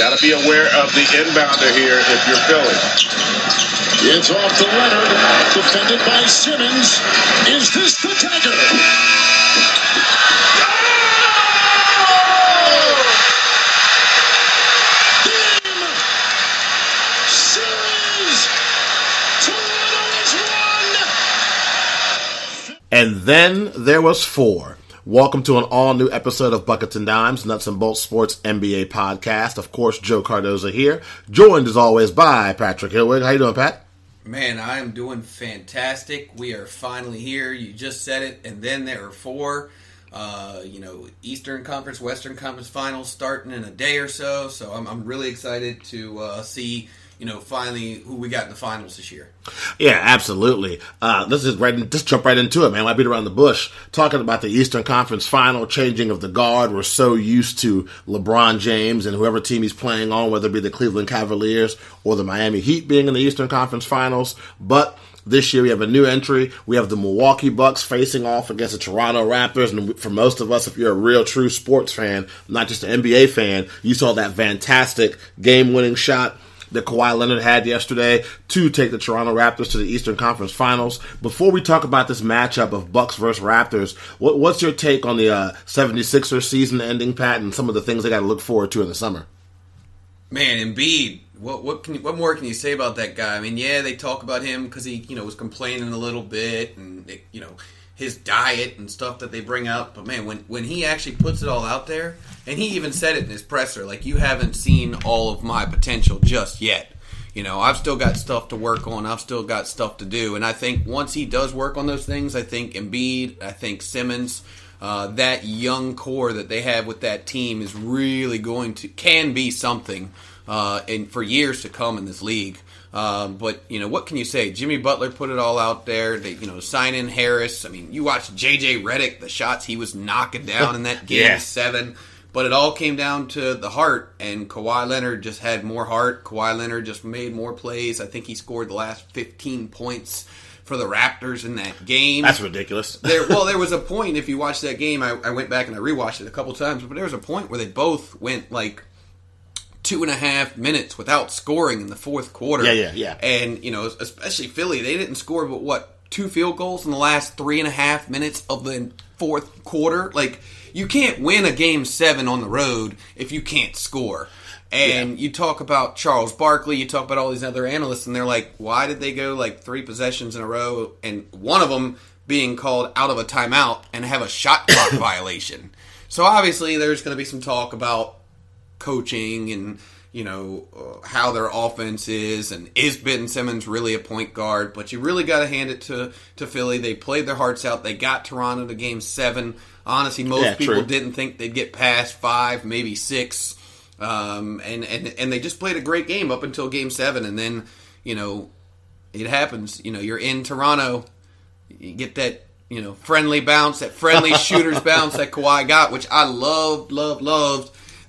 Got to be aware of the inbounder here if you're Philly. It's off to Leonard, defended by Simmons. Is this the dagger? Game! Series! Toronto has won! And then there was 4. Welcome to an all-new episode of Buckets and Dimes, Nuts and Bolts Sports NBA podcast. Of course, Joe Cardoza here, joined as always by Patrick Hilwig. How you doing, Pat? Man, I am doing fantastic. We are finally here. You just said it, and then there are 4. Eastern Conference, Western Conference finals starting in a day or so. So I'm really excited to see, finally who we got in the finals this year. Yeah, absolutely. Just jump right into it, man. Why beat around the bush? Talking about the Eastern Conference final, changing of the guard. We're so used to LeBron James and whoever team he's playing on, whether it be the Cleveland Cavaliers or the Miami Heat being in the Eastern Conference finals. But this year we have a new entry. We have the Milwaukee Bucks facing off against the Toronto Raptors. And for most of us, if you're a real true sports fan, not just an NBA fan, you saw that fantastic game-winning shot that Kawhi Leonard had yesterday to take the Toronto Raptors to the Eastern Conference Finals. Before we talk about this matchup of Bucks versus Raptors, what's your take on the 76ers season ending, Pat, and some of the things they got to look forward to in the summer? Man, Embiid, what more can you say about that guy? I mean, yeah, they talk about him because he was complaining a little bit and his diet and stuff that they bring up. But man, when he actually puts it all out there, and he even said it in his presser, like, you haven't seen all of my potential just yet. I've still got stuff to work on. I've still got stuff to do. And I think once he does work on those things, I think Embiid, I think Simmons, that young core that they have with that team is really can be something for years to come in this league. But what can you say? Jimmy Butler put it all out there. They, sign in Harris. I mean, you watch J.J. Redick, the shots he was knocking down in that game 7. But it all came down to the heart, and Kawhi Leonard just had more heart. Kawhi Leonard just made more plays. I think he scored the last 15 points for the Raptors in that game. That's ridiculous. There was a point, if you watch that game, I went back and I rewatched it a couple times, but there was a point where they both went like 2.5 minutes without scoring in the fourth quarter. Yeah. And, especially Philly, they didn't score but 2 field goals in the last 3.5 minutes of the fourth quarter? Like, you can't win a game 7 on the road if you can't score. And you talk about Charles Barkley, you talk about all these other analysts, and they're like, why did they go like 3 possessions in a row, and one of them being called out of a timeout and have a shot clock violation? So obviously there's going to be some talk about coaching and, how their offense is, and is Ben Simmons really a point guard? But you really got to hand it to Philly. They played their hearts out. They got Toronto to game 7. Honestly, most people didn't think they'd get past 5, maybe 6. And they just played a great game up until game 7. And then, it happens. You're in Toronto. You get that, friendly bounce, that friendly shooter's bounce that Kawhi got, which I loved.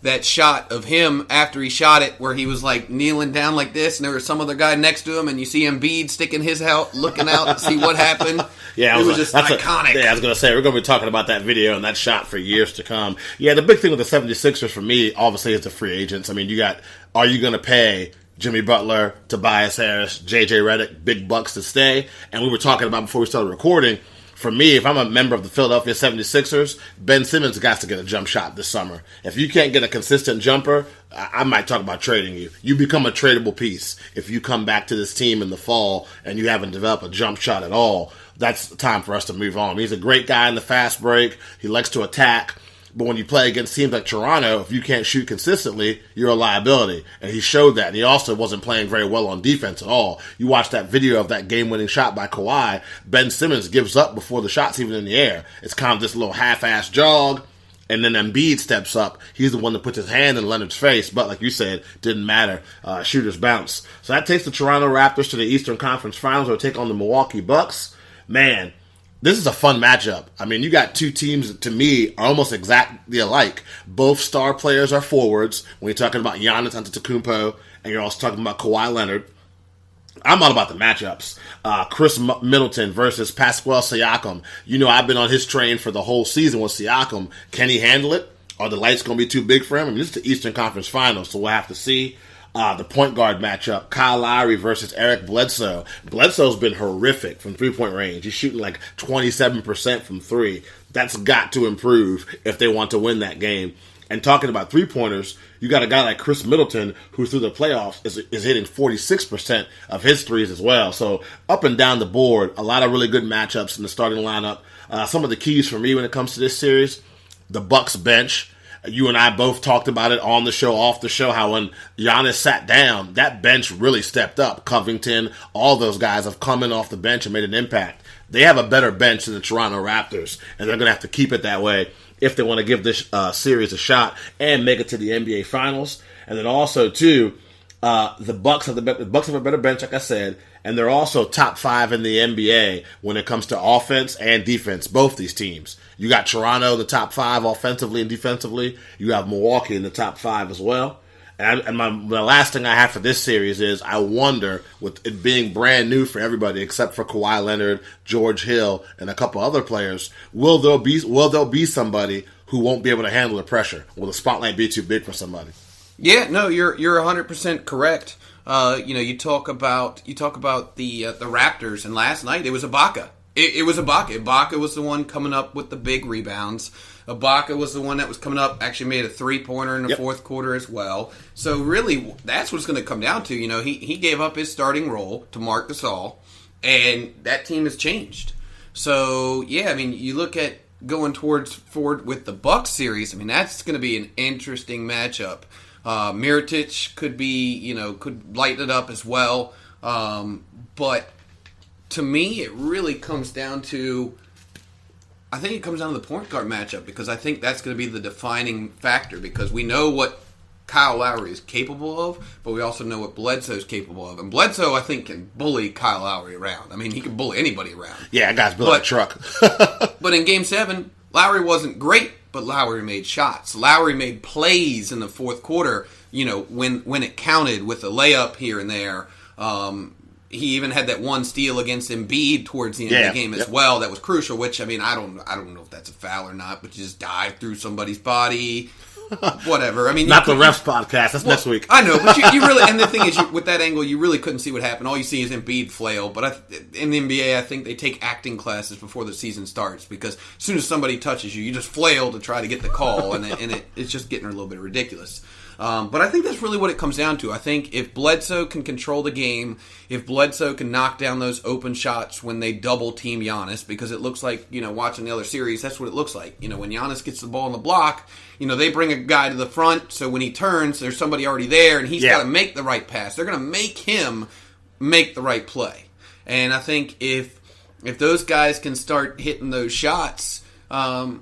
That shot of him after he shot it where he was like kneeling down like this, and there was some other guy next to him, and you see Embiid sticking his out, looking out to see what happened. Yeah, it was just iconic. I was going to say, we're going to be talking about that video and that shot for years to come. Yeah, the big thing with the 76ers for me, obviously, is the free agents. I mean, are you going to pay Jimmy Butler, Tobias Harris, J.J. Redick, big bucks to stay? And we were talking about before we started recording, for me, if I'm a member of the Philadelphia 76ers, Ben Simmons got to get a jump shot this summer. If you can't get a consistent jumper, I might talk about trading you. You become a tradable piece if you come back to this team in the fall and you haven't developed a jump shot at all. That's time for us to move on. He's a great guy in the fast break. He likes to attack. But when you play against teams like Toronto, if you can't shoot consistently, you're a liability. And he showed that. And he also wasn't playing very well on defense at all. You watch that video of that game-winning shot by Kawhi. Ben Simmons gives up before the shot's even in the air. It's kind of this little half-ass jog. And then Embiid steps up. He's the one that puts his hand in Leonard's face. But like you said, didn't matter. Shooters bounce. So that takes the Toronto Raptors to the Eastern Conference Finals. They'll take on the Milwaukee Bucks. Man, this is a fun matchup. I mean, you got two teams that, to me, are almost exactly alike. Both star players are forwards. When you're talking about Giannis Antetokounmpo, and you're also talking about Kawhi Leonard. I'm all about the matchups. Chris Middleton versus Pascal Siakam. I've been on his train for the whole season with Siakam. Can he handle it? Are the lights going to be too big for him? I mean, this is the Eastern Conference Finals, so we'll have to see. The point guard matchup, Kyle Lowry versus Eric Bledsoe. Bledsoe's been horrific from three-point range. He's shooting like 27% from three. That's got to improve if they want to win that game. And talking about three-pointers, you got a guy like Chris Middleton who through the playoffs is hitting 46% of his threes as well. So up and down the board, a lot of really good matchups in the starting lineup. Some of the keys for me when it comes to this series, the Bucks bench. You and I both talked about it on the show, off the show, how when Giannis sat down, that bench really stepped up. Covington, all those guys have come in off the bench and made an impact. They have a better bench than the Toronto Raptors, and they're going to have to keep it that way if they want to give this series a shot and make it to the NBA Finals. And then also, too, the Bucks have a better bench, like I said, and they're also top 5 in the NBA when it comes to offense and defense, both these teams. You got Toronto in the top 5 offensively and defensively. You have Milwaukee in the top 5 as well. And the last thing I have for this series is I wonder, with it being brand new for everybody except for Kawhi Leonard, George Hill, and a couple other players, will there be somebody who won't be able to handle the pressure? Will the spotlight be too big for somebody? Yeah, no, you're 100% correct. You talk about the Raptors, and last night it was Ibaka. It was Ibaka. Ibaka was the one coming up with the big rebounds. Ibaka was the one that was coming up, actually made a three-pointer in the fourth quarter as well. So really, that's what it's going to come down to. He gave up his starting role to Marc Gasol, and that team has changed. So, yeah, I mean, you look at going forward with the Bucks series, I mean, that's going to be an interesting matchup. Mirotic could lighten it up as well. But to me, it really comes down to, I think it comes down to the point guard matchup, because I think that's going to be the defining factor, because we know what Kyle Lowry is capable of, but we also know what Bledsoe is capable of. And Bledsoe, I think, can bully Kyle Lowry around. I mean, he can bully anybody around. Yeah, that guy's built a truck. But in Game 7, Lowry wasn't great, but Lowry made shots. Lowry made plays in the fourth quarter, when it counted, with a layup here and there. He even had that one steal against Embiid towards the end of the game as well. That was crucial, which, I mean, I don't know if that's a foul or not, but you just dive through somebody's body. Whatever. I mean, not the refs podcast. That's next week. I know, but you really, and the thing is, with that angle, you really couldn't see what happened. All you see is Embiid flail. But in the NBA, I think they take acting classes before the season starts, because as soon as somebody touches you, you just flail to try to get the call, and it's just getting a little bit ridiculous. But I think that's really what it comes down to. I think if Bledsoe can control the game, if Bledsoe can knock down those open shots when they double team Giannis, because it looks like, watching the other series, that's what it looks like. When Giannis gets the ball on the block, they bring a guy to the front, so when he turns, there's somebody already there, and he's got to make the right pass. They're going to make him make the right play. And I think if those guys can start hitting those shots, and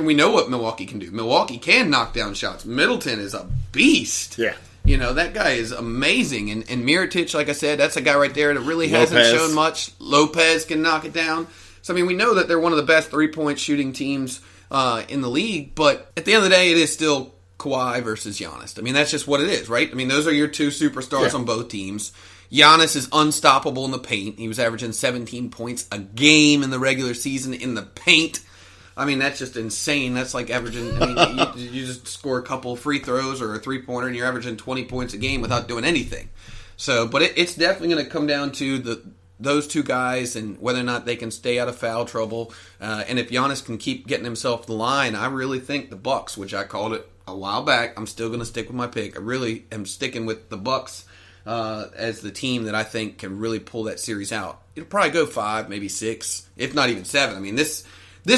we know what Milwaukee can do. Milwaukee can knock down shots. Middleton is a beast. Yeah. That guy is amazing. And Mirotic, like I said, that's a guy right there that really hasn't shown much. Lopez can knock it down. So, I mean, we know that they're one of the best three-point shooting teams in the league. But at the end of the day, it is still Kawhi versus Giannis. I mean, that's just what it is, right? I mean, those are your two superstars on both teams. Giannis is unstoppable in the paint. He was averaging 17 points a game in the regular season in the paint. I mean, that's just insane. That's like averaging, you just score a couple free throws or a three-pointer and you're averaging 20 points a game without doing anything. So, but it's definitely going to come down to those two guys and whether or not they can stay out of foul trouble. And if Giannis can keep getting himself the line, I really think the Bucks, which I called it a while back, I'm still going to stick with my pick. I really am sticking with the Bucks as the team that I think can really pull that series out. It'll probably go 5, maybe 6, if not even 7. I mean, This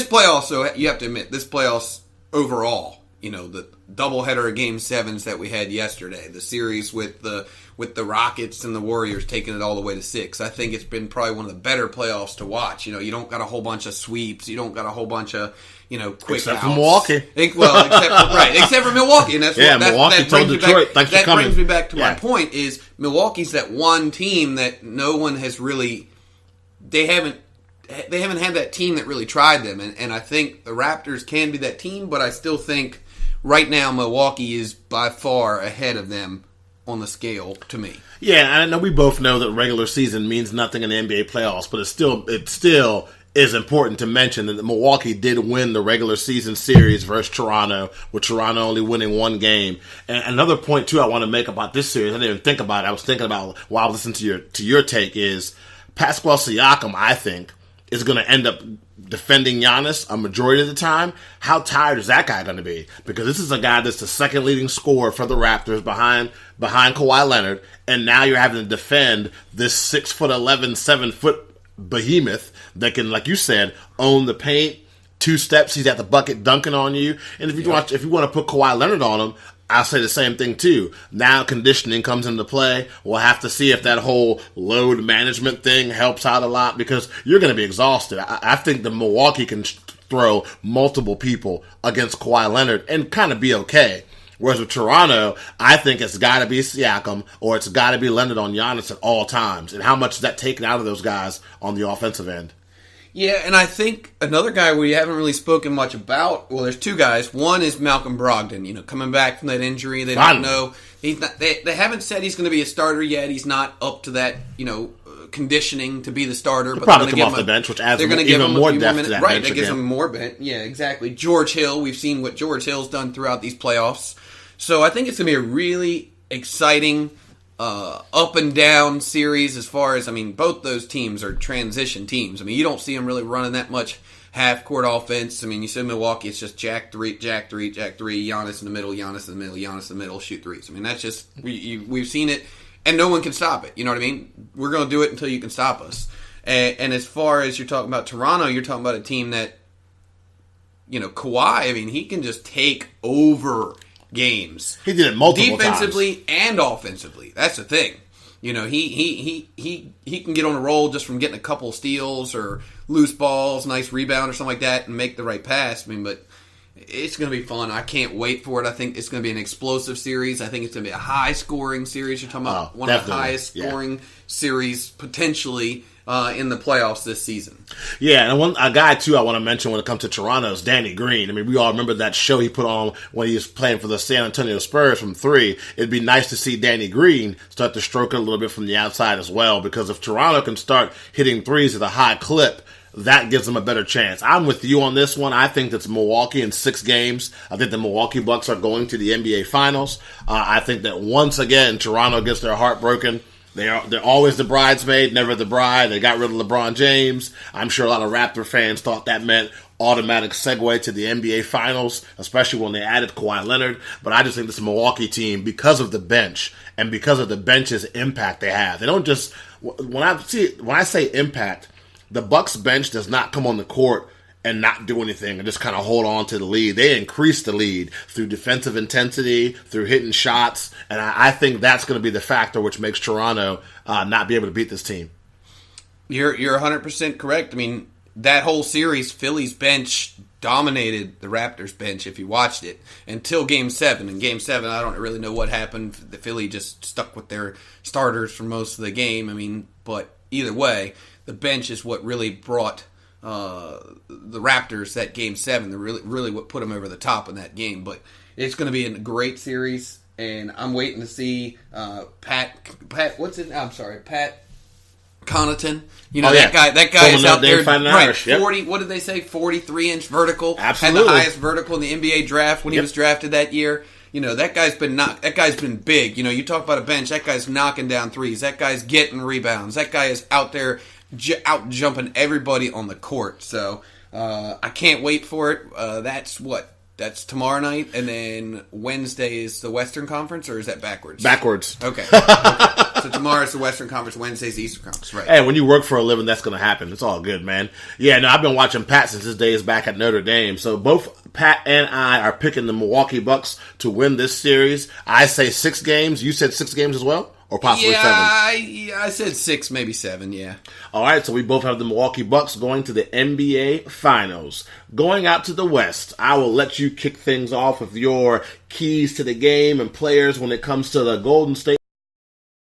playoffs, so you have to admit, this playoffs overall, the doubleheader of Game 7s that we had yesterday, the series with the Rockets and the Warriors taking it all the way to 6, I think it's been probably one of the better playoffs to watch. You don't got a whole bunch of sweeps, you don't got a whole bunch of quick except outs. For Milwaukee. Except for Milwaukee, and that's Milwaukee told Detroit, thanks for coming. That brings me back to my point: is Milwaukee's that one team that no one has really, they haven't had that team that really tried them, and I think the Raptors can be that team, but I still think right now Milwaukee is by far ahead of them on the scale to me. Yeah, I know we both know that regular season means nothing in the NBA playoffs, but it's still is important to mention that Milwaukee did win the regular season series versus Toronto, with Toronto only winning one game. And another point, too, I want to make about this series, I didn't even think about it. I was thinking about while I was listening to your take is Pascal Siakam, I think, is going to end up defending Giannis a majority of the time. How tired is that guy going to be? Because this is a guy that's the second leading scorer for the Raptors behind Kawhi Leonard, and now you're having to defend this 6'11", 7-foot behemoth that can, like you said, own the paint. 2 steps, he's at the bucket dunking on you. And if you want to put Kawhi Leonard on him, I'll say the same thing too. Now conditioning comes into play. We'll have to see if that whole load management thing helps out a lot, because you're going to be exhausted. I think the Milwaukee can throw multiple people against Kawhi Leonard and kind of be okay. Whereas with Toronto, I think it's got to be Siakam or it's got to be Leonard on Giannis at all times. And how much is that taken out of those guys on the offensive end? Yeah, and I think another guy we haven't really spoken much about, well, there's 2 guys. One is Malcolm Brogdon, coming back from that injury. They don't know. He's not, they haven't said he's going to be a starter yet. He's not up to that, conditioning to be the starter. He'll probably come off the bench, which adds even more depth to that bench. Right, that gives him more bench. Yeah, exactly. George Hill, we've seen what George Hill's done throughout these playoffs. So I think it's going to be a really exciting up and down series as far as, both those teams are transition teams. You don't see them really running that much half-court offense. You said Milwaukee, it's just Jack 3, Giannis in the middle, Giannis in the middle, Giannis in the middle, shoot threes. That's just, we've seen it, and no one can stop it. You know what I mean? We're going to do it until you can stop us. And as far as you're talking about Toronto, you're talking about a team that, Kawhi, he can just take over games. He did it multiple defensively times. And offensively. That's the thing. He can get on a roll just from getting a couple of steals or loose balls, nice rebound or something like that, and make the right pass. But it's going to be fun. I can't wait for it. I think it's going to be an explosive series. I think it's going to be a high-scoring series. You're talking about one of the highest-scoring series potentially in the playoffs this season. Yeah, and a guy, too, I want to mention when it comes to Toronto is Danny Green. We all remember that show he put on when he was playing for the San Antonio Spurs from 3. It'd be nice to see Danny Green start to stroke it a little bit from the outside as well, because if Toronto can start hitting threes at a high clip, that gives them a better chance. I'm with you on this one. I think that's Milwaukee in 6 games. I think the Milwaukee Bucks are going to the NBA Finals. I think that once again, Toronto gets their heart broken. They're always the bridesmaid, never the bride. They got rid of LeBron James. I'm sure a lot of Raptor fans thought that meant automatic segue to the NBA Finals, especially when they added Kawhi Leonard. But I just think this Milwaukee team, because of the bench and because of the bench's impact they have, they don't just when I say impact, the Bucks bench does not come on the court and not do anything and just kind of hold on to the lead. They increase the lead through defensive intensity, through hitting shots, and I think that's going to be the factor which makes Toronto not be able to beat this team. You're 100% correct. That whole series, Philly's bench dominated the Raptors bench if you watched it until Game 7. In Game 7, I don't really know what happened. The Philly just stuck with their starters for most of the game. But either way, the bench is what really brought the Raptors that Game 7. They're really what put them over the top in that game. But it's going to be a great series, and I'm waiting to see Pat Connaughton. That guy is out there. Right, 40. What did they say? 43-inch vertical. Absolutely. Had the highest vertical in the NBA draft when he was drafted that year. That guy's been big. You talk about a bench. That guy's knocking down threes. That guy's getting rebounds. That guy is out there out jumping everybody on the court. So I can't wait for it. That's tomorrow night, and then Wednesday is the Western Conference, or is that backwards? Backwards. Okay. So tomorrow's the Western Conference, Wednesday's the Eastern Conference, right? Hey, when you work for a living, that's going to happen. It's all good, man. Yeah, no, I've been watching Pat since his days back at Notre Dame. So both Pat and I are picking the Milwaukee Bucks to win this series. I say 6 games. You said 6 games as well? Or possibly 7? I said 6, maybe 7, yeah. All right, so we both have the Milwaukee Bucks going to the NBA Finals. Going out to the West, I will let you kick things off with your keys to the game and players when it comes to the Golden State